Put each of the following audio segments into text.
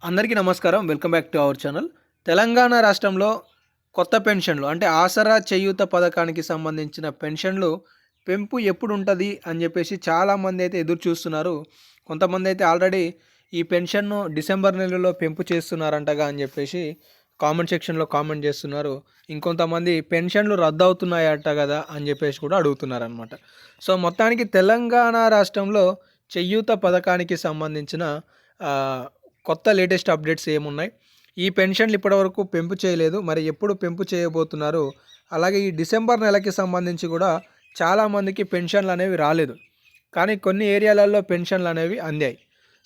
అందరికీ నమస్కారం. Welcome back to our channel. Telangana రాష్ట్రంలో కొత్త పెన్షన్లు అంటే ఆసరా చేయూత పథకానికి సంబంధించిన పెన్షన్లు పెంపు ఎప్పుడుంటది అని చెప్పేసి చాలామంది అయితే ఎదురు చూస్తున్నారు. కొంతమంది అయితే ఆల్రెడీ ఈ పెన్షన్ను డిసెంబర్ నెలలో పెంపు చేస్తున్నారంటగా అని చెప్పేసి కామెంట్ సెక్షన్లో కామెంట్ చేస్తున్నారు. ఇంకొంతమంది పెన్షన్లు రద్దు అవుతున్నాయట కదా అని చెప్పేసి కూడా అడుగుతున్నారనమాట. సో మొత్తానికి తెలంగాణ రాష్ట్రంలో చేయూత పథకానికి సంబంధించిన కొత్త లేటెస్ట్ అప్డేట్స్ ఏమున్నాయి, ఈ పెన్షన్లు ఇప్పటివరకు పెంపు చేయలేదు, మరి ఎప్పుడు పెంపు చేయబోతున్నారు, అలాగే ఈ డిసెంబర్ నెలకి సంబంధించి కూడా చాలామందికి పెన్షన్లు అనేవి రాలేదు, కానీ కొన్ని ఏరియాలలో పెన్షన్లు అనేవి అందాయి.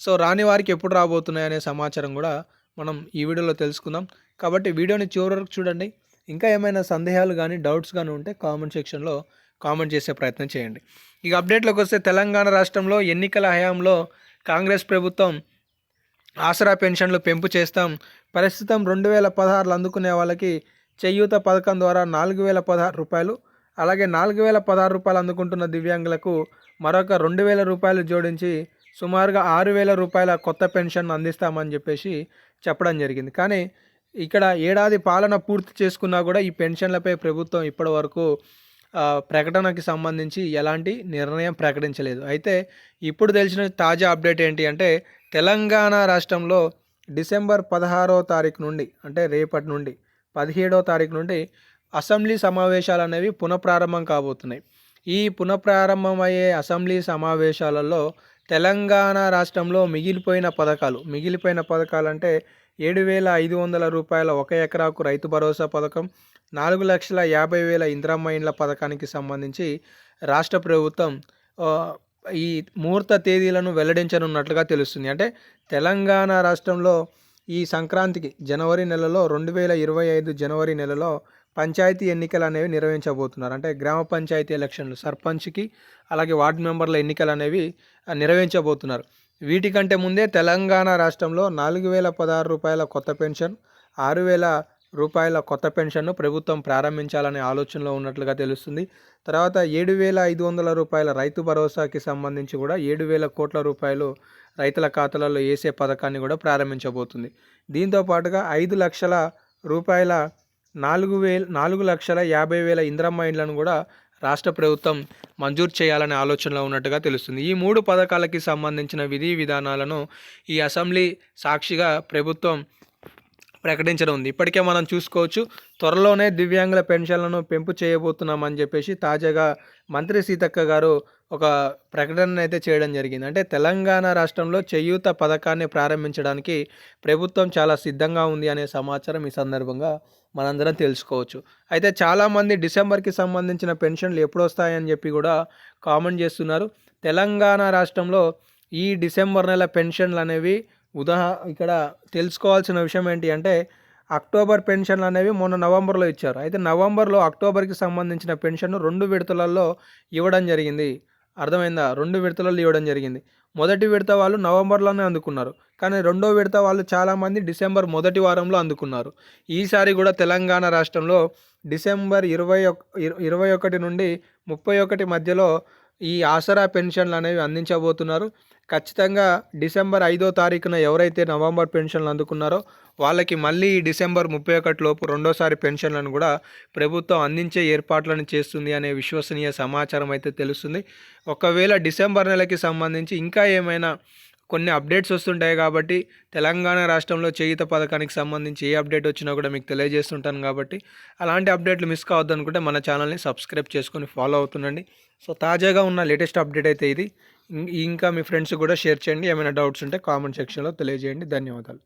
సో రాని వారికి ఎప్పుడు రాబోతున్నాయి అనే సమాచారం కూడా మనం ఈ వీడియోలో తెలుసుకుందాం. కాబట్టి వీడియోని చివరి వరకు చూడండి. ఇంకా ఏమైనా సందేహాలు కానీ డౌట్స్ కానీ ఉంటే కామెంట్ సెక్షన్లో కామెంట్ చేసే ప్రయత్నం చేయండి. ఇక అప్డేట్లోకి వస్తే తెలంగాణ రాష్ట్రంలో ఎన్నికల హయాంలో కాంగ్రెస్ ప్రభుత్వం ఆసరా పెన్షన్లు పెంపు చేస్తాం, ప్రస్తుతం 2016 అందుకునే వాళ్ళకి చేయూత పథకం ద్వారా 4016 రూపాయలు, అలాగే 4016 రూపాయలు అందుకుంటున్న దివ్యాంగులకు మరొక 2000 రూపాయలు జోడించి సుమారుగా 6000 రూపాయల కొత్త పెన్షన్ అందిస్తామని చెప్పేసి చెప్పడం జరిగింది. కానీ ఇక్కడ ఏడాది పాలన పూర్తి చేసుకున్నా కూడా ఈ పెన్షన్లపై ప్రభుత్వం ఇప్పటి వరకు ప్రకటనకి సంబంధించి ఎలాంటి నిర్ణయం ప్రకటించలేదు. అయితే ఇప్పుడు తెలిసిన తాజా అప్డేట్ ఏంటి అంటే తెలంగాణ రాష్ట్రంలో డిసెంబర్ 16వ తారీఖు నుండి అంటే రేపటి నుండి 17వ తారీఖు నుండి అసెంబ్లీ సమావేశాలు అనేవి పునఃప్రారంభం కాబోతున్నాయి. ఈ పునఃప్రారంభమయ్యే అసెంబ్లీ సమావేశాలలో తెలంగాణ రాష్ట్రంలో మిగిలిపోయిన పథకాలు అంటే 7,500 రూపాయల 1 ఎకరాకు రైతు భరోసా పథకం, 4,50,000 ఇందిరమ్మ ఇండ్ల పథకానికి సంబంధించి రాష్ట్ర ప్రభుత్వం ఈ ముహూర్త తేదీలను వెల్లడించనున్నట్లుగా తెలుస్తుంది. అంటే తెలంగాణ రాష్ట్రంలో ఈ సంక్రాంతికి జనవరి నెలలో 2025 జనవరి నెలలో పంచాయతీ ఎన్నికలు అనేవి నిర్వహించబోతున్నారు. అంటే గ్రామ పంచాయతీ ఎలక్షన్లు, సర్పంచ్కి అలాగే వార్డు మెంబర్ల ఎన్నికలు అనేవి నిర్వహించబోతున్నారు. వీటికంటే ముందే తెలంగాణ రాష్ట్రంలో 4,016 రూపాయల కొత్త పెన్షన్, 6,000 రూపాయల కొత్త పెన్షన్ను ప్రభుత్వం ప్రారంభించాలనే ఆలోచనలో ఉన్నట్లుగా తెలుస్తుంది. తర్వాత 7,500 రూపాయల రైతు భరోసాకి సంబంధించి కూడా 7,000 కోట్ల రూపాయలు రైతుల ఖాతాలలో వేసే పథకాన్ని కూడా ప్రారంభించబోతుంది. దీంతో పాటుగా 5 లక్షల రూపాయల 4,50,000 ఇందిరమ్మ ఇండ్లను కూడా రాష్ట్ర ప్రభుత్వం మంజూరు చేయాలనే ఆలోచనలో ఉన్నట్టుగా తెలుస్తుంది. ఈ 3 పథకాలకి సంబంధించిన విధి విధానాలను ఈ అసెంబ్లీ సాక్షిగా ప్రభుత్వం ప్రకటించడం ఉంది. ఇప్పటికే మనం చూసుకోవచ్చు, త్వరలోనే దివ్యాంగుల పెన్షన్లను పెంపు చేయబోతున్నామని చెప్పేసి తాజాగా మంత్రి సీతక్క గారు ఒక ప్రకటన అయితే చేయడం జరిగింది. అంటే తెలంగాణ రాష్ట్రంలో చేయూత పథకాన్ని ప్రారంభించడానికి ప్రభుత్వం చాలా సిద్ధంగా ఉంది అనే సమాచారం ఈ సందర్భంగా మనందరం తెలుసుకోవచ్చు. అయితే చాలామంది డిసెంబర్కి సంబంధించిన పెన్షన్లు ఎప్పుడు వస్తాయని చెప్పి కూడా కామెంట్ చేస్తున్నారు. తెలంగాణ రాష్ట్రంలో ఈ డిసెంబర్ నెల పెన్షన్లు అనేవి ఇక్కడ తెలుసుకోవాల్సిన విషయం ఏంటి అంటే అక్టోబర్ పెన్షన్లు అనేవి మొన్న నవంబర్లో ఇచ్చారు. అయితే నవంబర్లో అక్టోబర్కి సంబంధించిన పెన్షన్ 2 విడతలలో ఇవ్వడం జరిగింది. అర్థమైందా? 2 విడతలలో ఇవ్వడం జరిగింది. మొదటి విడత వాళ్ళు నవంబర్లోనే అందుకున్నారు, కానీ రెండో విడత వాళ్ళు చాలామంది డిసెంబర్ మొదటి వారంలో అందుకున్నారు. ఈసారి కూడా తెలంగాణ రాష్ట్రంలో డిసెంబర్ 21 నుండి 31 మధ్యలో ఈ ఆసరా పెన్షన్లు అనేవి అందించబోతున్నారు. ఖచ్చితంగా డిసెంబర్ 5వ తారీఖున ఎవరైతే నవంబర్ పెన్షన్లు అందుకున్నారో వాళ్ళకి మళ్ళీ డిసెంబర్ 31 లోపు రెండోసారి పెన్షన్లను కూడా ప్రభుత్వం అందించే ఏర్పాట్లను చేస్తుంది అనే విశ్వసనీయ సమాచారం అయితే తెలుస్తుంది. ఒకవేళ డిసెంబర్ నెలకి సంబంధించి ఇంకా ఏమైనా కొన్ని అప్డేట్స్ వస్తుంటాయి కాబట్టి తెలంగాణ రాష్ట్రంలో చేయూత పథకానికి సంబంధించి ఏ అప్డేట్ వచ్చినా కూడా మీకు తెలియజేస్తుంటాను. కాబట్టి అలాంటి అప్డేట్లు మిస్ కావద్దు అనుకుంటే మన ఛానల్ని సబ్స్క్రైబ్ చేసుకొని ఫాలో అవుతుండండి. సో తాజాగా ఉన్న లేటెస్ట్ అప్డేట్ అయితే ఇది. ఇంకా మీ ఫ్రెండ్స్ కూడా షేర్ చేయండి. ఏమైనా డౌట్స్ ఉంటే కామెంట్ సెక్షన్లో తెలియజేయండి. ధన్యవాదాలు.